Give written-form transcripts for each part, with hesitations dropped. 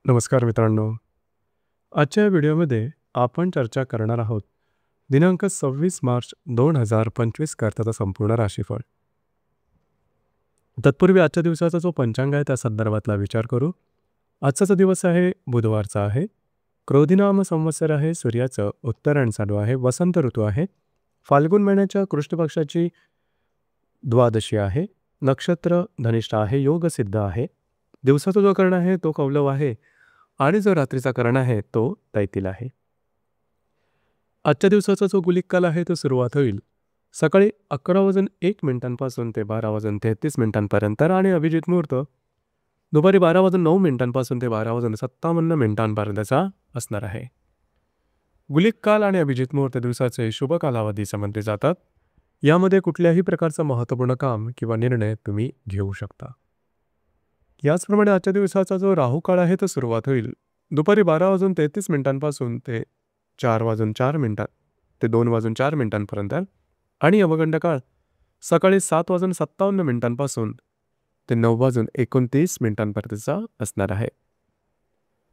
नमस्कार मित्रांनो. आजच्या व्हिडिओमध्ये आपण चर्चा करणार आहोत दिनांक 26 मार्च 2025 करताचा संपूर्ण राशीफळ. तत्पूर्वी आजच्या दिवसाचा जो पंचांग आहे त्या संदर्भातला विचार करू. आजचा जो दिवस आहे बुधवारचा आहे. क्रोधिनाम संवत्सर आहे. सूर्याचं उत्तरायण चालू आहे. वसंत ऋतू आहे. फाल्गुन महिन्याच्या कृष्ण पक्षाची द्वादशी आहे. नक्षत्र धनिष्ठा आहे. योग सिद्ध आहे. दिवसाचा जो कर्ण आहे तो कौलव आहे आणि जो रात्रीचा कर्ण आहे तो तैतील आहे. आजच्या दिवसाचा जो गुलिक काल आहे तो सुरुवात होईल सकाळी 11:01 ते 12:33 आणि अभिजित मुहूर्त दुपारी 12:09 ते 12:57 असणार आहे. गुलिक काल आणि अभिजित मुहूर्त दिवसाचे शुभ कालावधी समजले जातात. यामध्ये कुठल्याही प्रकारचं महत्त्वपूर्ण काम किंवा निर्णय तुम्ही घेऊ शकता. याचप्रमाणे आजच्या दिवसाचा जो राहू काळ आहे तो सुरुवात होईल दुपारी 12:33 ते 4:04 ते 2:04 आणि यमगंड काळ सकाळी 7:57 ते 9:29 असणार आहे.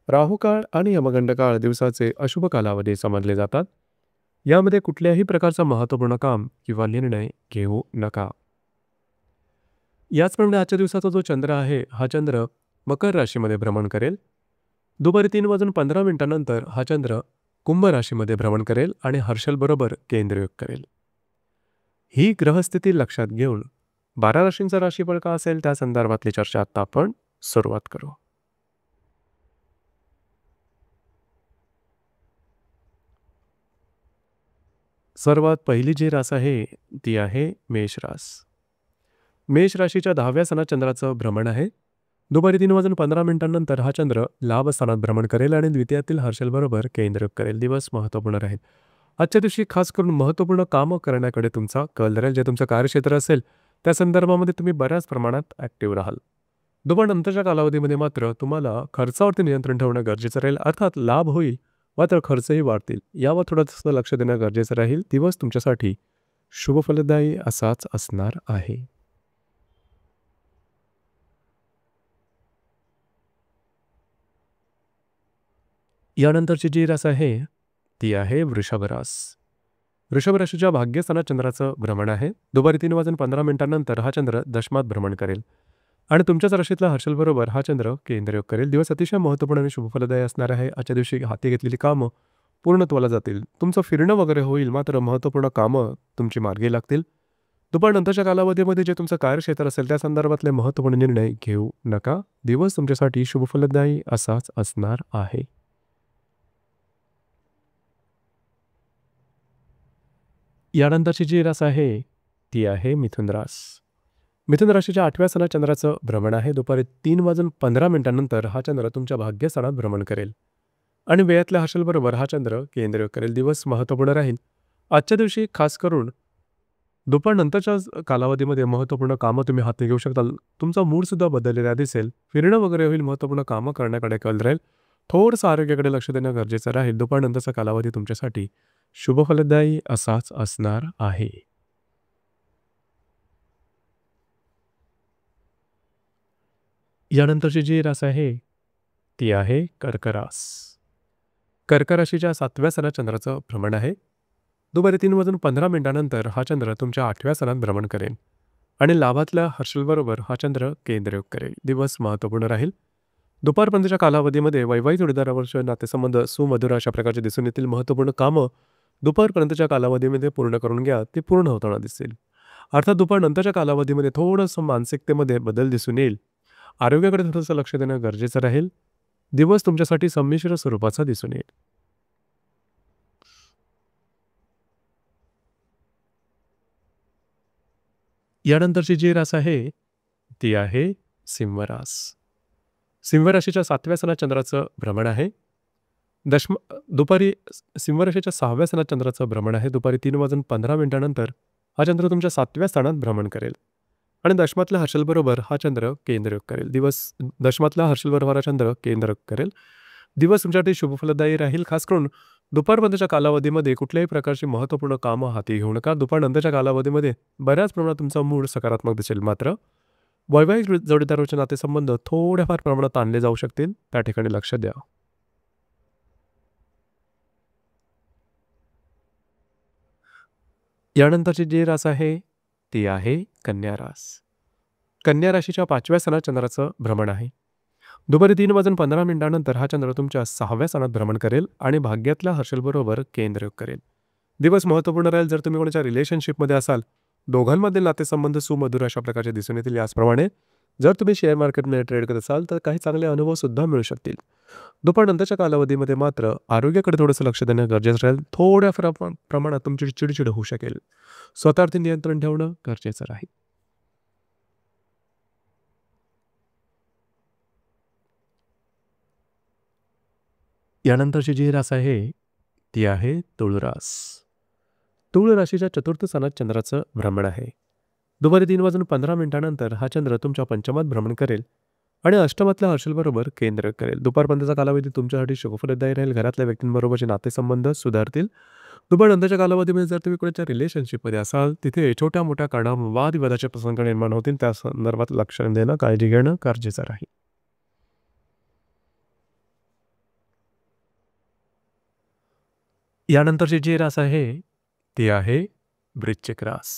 राहू काळ आणि यमगंड काळ दिवसाचे अशुभ कालावधी समजले जातात. यामध्ये कुठल्याही प्रकारचं महत्त्वपूर्ण काम किंवा निर्णय घेऊ नका. याचप्रमाणे आजच्या दिवसाचा जो चंद्र आहे हा चंद्र मकर राशीमध्ये भ्रमण करेल. दुपारी 3:15 हा चंद्र कुंभ राशीमध्ये भ्रमण करेल आणि हर्षलबरोबर केंद्रयोग करेल. ही ग्रहस्थिती लक्षात घेऊन 12 राशींचा राशीफळ का असेल त्या संदर्भातली चर्चा आता आपण सुरुवात करू. सर्वात पहिली जी रास आहे ती आहे मेष रास. मेष राशीच्या 10व्या सणात चंद्राचं भ्रमण आहे. दुपारी 3:15 हा चंद्र लाभ स्थानात भ्रमण करेल आणि द्वितीयातील हर्षलबरोबर केंद्रयोग करेल. दिवस महत्त्वपूर्ण राहील. आजच्या दिवशी खास करून महत्त्वपूर्ण कामं करण्याकडे तुमचा कल राहील. जे तुमचं कार्यक्षेत्र असेल त्या संदर्भामध्ये तुम्ही बऱ्याच प्रमाणात ॲक्टिव्ह राहाल. दुपारनंतरच्या कालावधीमध्ये मात्र तुम्हाला खर्चावरती नियंत्रण ठेवणं गरजेचं राहील. अर्थात लाभ होईल मात्र खर्चही वाढतील. यावर थोडंसं लक्ष देणं गरजेचं राहील. दिवस तुमच्यासाठी शुभफलदायी असाच असणार आहे. यानंतरची जी रास आहे ती आहे वृषभ रास. वृषभ राशीच्या भाग्यस्थानात चंद्राचं भ्रमण आहे. दुपारी 3:15 हा चंद्र दशमात भ्रमण करेल आणि तुमच्याच राशीतला हर्षलबरोबर हा चंद्र केंद्रयोग करेल. दिवस अतिशय महत्त्वपूर्ण आणि शुभफलदायी असणार आहे. आजच्या दिवशी हाती घेतलेली कामं पूर्णत्वाला जातील. तुमचं फिरणं वगैरे होईल मात्र महत्त्वपूर्ण कामं तुमची मार्गी लागतील. दुपारनंतरच्या कालावधीमध्ये जे तुमचं कार्यक्षेत्र असेल त्या संदर्भातले महत्त्वपूर्ण निर्णय घेऊ नका. दिवस तुमच्यासाठी शुभफलदायी असाच असणार आहे. यानंतरची जी रास आहे ती आहे मिथुन रास. मिथुन राशीच्या 8व्या सणात चंद्राचं भ्रमण आहे. दुपारी 3:15 हा चंद्र तुमच्या भाग्यस्थानात भ्रमण करेल आणि वेळातल्या हर्षलबरोबर हा चंद्र केंद्रयोग करेल. दिवस महत्त्वपूर्ण राहील. आजच्या दिवशी खास करून दुपारनंतरच्या कालावधीमध्ये महत्त्वपूर्ण कामं तुम्ही हाती घेऊ शकता. तुमचा मूडसुद्धा बदललेला दिसेल. फिरणं वगैरे होईल. महत्त्वपूर्ण कामं करण्याकडे कल राहील. थोडंसं आरोग्याकडे लक्ष देणं गरजेचं राहील. दुपारनंतरचा कालावधी तुमच्यासाठी शुभफलदायी असाच असणार आहे. यानंतरची जी रास आहे ती आहे कर्क रास. कर्क राशीच्या 7व्या सणात चंद्राचं भ्रमण आहे. दुपारी 3:15 हा चंद्र तुमच्या 8व्या सणात भ्रमण करेल आणि लाभातल्या हर्षलबरोबर हा चंद्र केंद्रयोग करेल. दिवस महत्त्वपूर्ण राहील. दुपारपर्यंतच्या कालावधीमध्ये वैवाहिक जोडीदारावरचे नातेसंबंध सुमधुर अशा प्रकारचे दिसून येतील. महत्त्वपूर्ण कामं दुपारपर्यंतच्या कालावधीमध्ये पूर्ण करून घ्या. ते पूर्ण होताना दिसेल. अर्थात दुपारनंतरच्या कालावधीमध्ये थोडंसं मानसिकतेमध्ये बदल दिसून येईल. आरोग्याकडे थोडंसं लक्ष देणं गरजेचं राहील. दिवस तुमच्यासाठी संमिश्र स्वरूपाचा दिसून येईल. यानंतरची जी रास आहे ती आहे सिंह रास. सिंह राशीच्या 7व्या सणात चंद्राचं भ्रमण आहे. दुपारी सिंह राशीच्या 6व्या सणात चंद्राचं भ्रमण आहे. दुपारी 3:15 हा चंद्र तुमच्या 7व्या स्थानात भ्रमण करेल आणि दशमातल्या हर्षलबरोबर हा चंद्र केंद्रयोग करेल. दशमातल्या हर्षलबरोबर हा चंद्र केंद्रयोग करेल. दिवस तुमच्यासाठी शुभफलदायी राहील. खास करून दुपारपर्यंतच्या कालावधीमध्ये कुठल्याही प्रकारची महत्त्वपूर्ण कामं हाती घेऊ नका. दुपारनंतरच्या कालावधीमध्ये बऱ्याच प्रमाणात तुमचा मूड सकारात्मक दिसेल मात्र वैवाहिक जोडीदाराचे नातेसंबंध थोड्याफार प्रमाणात ताणले जाऊ शकतील, त्या ठिकाणी लक्ष द्या. यानंतरची जी रास आहे ती आहे कन्या रास. कन्या राशीच्या 5व्या स्थानात चंद्राचं भ्रमण आहे. दुपारी 3:15 हा चंद्र तुमच्या 6व्या स्थानात भ्रमण करेल आणि भाग्यातल्या हर्षलबरोबर केंद्र करेल. दिवस महत्त्वपूर्ण राहील जर तुम्ही कोणाच्या रिलेशनशिपमध्ये असाल. दोघांमधील नातेसंबंध सुमधुर अशा प्रकारचे दिसून येतील. याचप्रमाणे जर तुम्ही शेअर मार्केटमध्ये ट्रेड करत असाल तर काही चांगले अनुभव सुद्धा मिळू शकतील. दुपारनंतरच्या कालावधीमध्ये मात्र आरोग्याकडे थोडंसं लक्ष देणं गरजेचं राहील. थोड्या प्रमाणात तुमची चिडचिड होऊ शकेल. स्वतःवरती नियंत्रण ठेवणं गरजेचं राहील. यानंतरची जी रास आहे ती आहे तुळ रास. तुळ राशीच्या 4थ्या स्थानात चंद्राचं भ्रमण आहे. दुपारी 3:15 हा चंद्र तुमच्या पंचमात भ्रमण करेल आणि अष्टमातल्या हर्षलबरोबर केंद्र करेल. दुपारपर्यंतचा कालावधी तुमच्यासाठी शुभफलदायी राहील. घरातल्या व्यक्तींबरोबरचे नातेसंबंध सुधारतील. दुपारनंतरच्या कालावधीमध्ये जर तुम्ही कोणाच्या रिलेशनशिपमध्ये असाल तिथे छोट्या मोठ्या कारणावरून वादविवादाचे प्रसंग निर्माण होतील. त्या संदर्भात लक्ष देणं, काळजी घेणं गरजेचं राहील. यानंतरची जी रास आहे ती आहे वृश्चिक रास.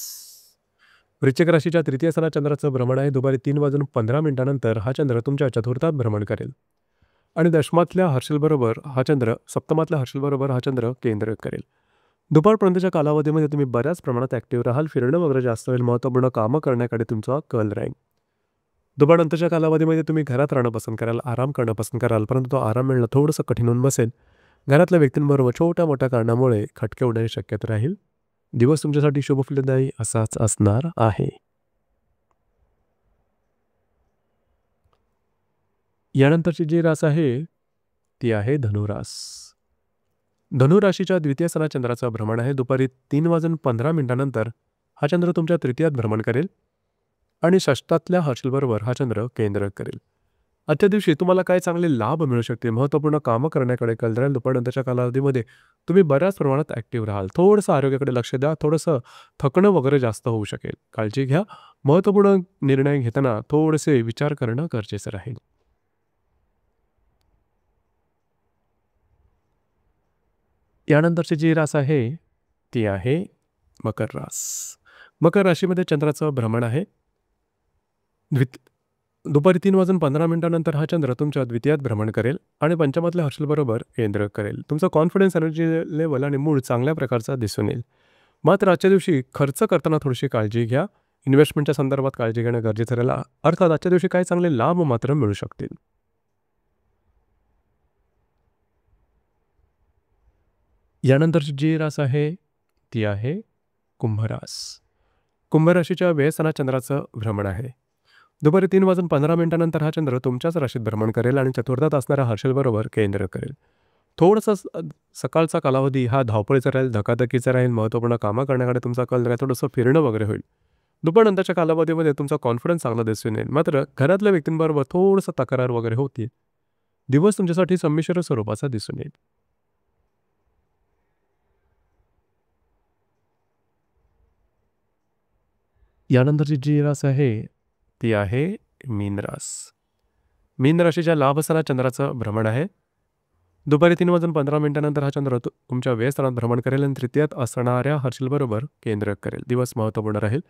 वृश्चिक राशीच्या 3य स्थानात चंद्राचं भ्रमण आहे. दुपारी 3:15 हा चंद्र तुमच्या 4थात भ्रमण करेल आणि दशमातल्या हर्षलबरोबर हा चंद्र 7मातल्या हर्षलबरोबर हा चंद्र केंद्र करेल. दुपारपर्यंतच्या कालावधीमध्ये तुम्ही बऱ्याच प्रमाणात ॲक्टिव्ह राहाल. फिरणं वगैरे जास्त होईल. महत्त्वपूर्ण कामं करण्याकडे तुमचा कल राहील. दुपारनंतरच्या कालावधीमध्ये तुम्ही घरात राहणं पसंत कराल, आराम करणं पसंत कराल, परंतु तो आराम मिळणं थोडंसं कठीण होऊन बसेल. घरातल्या व्यक्तींबरोबर छोट्या मोठ्या कारणामुळे खटके होण्याची शक्यता राहील. दिवस तुमच्यासाठी शुभफलदायी असाच असणार आहे. यानंतरची जी रास आहे ती आहे धनुरास. धनुराशीच्या 2थ्या स्थानात चंद्राचं भ्रमण आहे. दुपारी 3:15 हा चंद्र तुमच्या 3यात भ्रमण करेल आणि षष्ठातल्या हर्षलबरोबर हा चंद्र केंद्र करेल. आजच्या दिवशी तुम्हाला काय चांगले लाभ मिळू शकतील. महत्त्वपूर्ण कामं करण्याकडे कल राहील. दुपारनंतरच्या कालावधीमध्ये तुम्ही बऱ्याच प्रमाणात ॲक्टिव्ह राहाल. थोडंसं आरोग्याकडे लक्ष द्या. थोडंसं थकणं वगैरे जास्त होऊ शकेल. काळजी घ्या. महत्त्वपूर्ण निर्णय घेताना थोडेसे विचार करणं गरजेचं राहील. यानंतरची जी रास आहे ती आहे मकर रास. मकर राशीमध्ये चंद्राचं भ्रमण आहे. दुपारी 3:15 हा चंद्र तुमच्या 2यात भ्रमण करेल आणि पंचमातल्या हर्षलबरोबर केंद्र करेल. तुमचा कॉन्फिडन्स, एनर्जी लेवल आणि मूड चांगल्या प्रकारचा दिसून येईल. मात्र आजच्या दिवशी खर्च करताना थोडीशी काळजी घ्या. इन्व्हेस्टमेंटच्या संदर्भात काळजी घेणं गरजेचं राहील. अर्थात आजच्या दिवशी काही चांगले लाभ मात्र मिळू शकतील. यानंतरची जी रास आहे ती आहे कुंभरास. कुंभराशीच्या 2व्या स्थानात चंद्राचं भ्रमण आहे. दुपारी 3:15 हा चंद्र तुमच्याच राशीत भ्रमण करेल आणि 4थात असणाऱ्या हर्षलबरोबर केंद्र करेल. थोडंसं सकाळचा कालावधी हा धावपळीचा राहील, धकाधकीचा राहील. महत्त्वपूर्ण कामं करण्याकडे तुमचा कल राहील. थोडंसं फिरणं वगैरे होईल. दुपारनंतरच्या कालावधीमध्ये तुमचा कॉन्फिडन्स चांगला दिसून येईल. मात्र घरातल्या व्यक्तींबरोबर थोडंसं तक्रार वगैरे होतील. दिवस तुमच्यासाठी संमिश्र स्वरूपाचा दिसून येईल. यानंतरची जी रास आहे ती आहे मीन रास. मीन राशीच्या लाभस्थानात चंद्राचं भ्रमण आहे. दुपारी 3:15 हा चंद्र तुमच्या 2व्या स्थानात भ्रमण करेल आणि 3यात असणाऱ्या हर्षलबरोबर केंद्र करेल. दिवस महत्त्वपूर्ण राहील.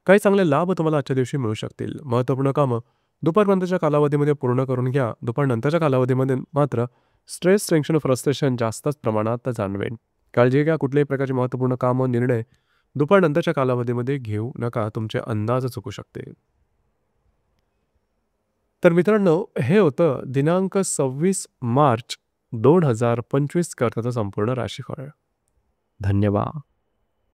काही चांगले लाभ तुम्हाला आजच्या दिवशी मिळू शकतील. महत्त्वपूर्ण कामं दुपारपर्यंतच्या कालावधीमध्ये पूर्ण करून घ्या. दुपारनंतरच्या कालावधीमध्ये मात्र स्ट्रेस, टेन्शन, फ्रस्ट्रेशन जास्तच प्रमाणात जाणवेल. काळजी घ्या. कुठल्याही प्रकारचे महत्त्वपूर्ण कामं, निर्णय दुपारनंतरच्या कालावधीमध्ये घेऊ नका. तुमचे अंदाज चुकू शकते. तर मित्रांनो, हे होतं दिनांक 26 मार्च 2025 करताचं संपूर्ण राशीफळ. धन्यवाद.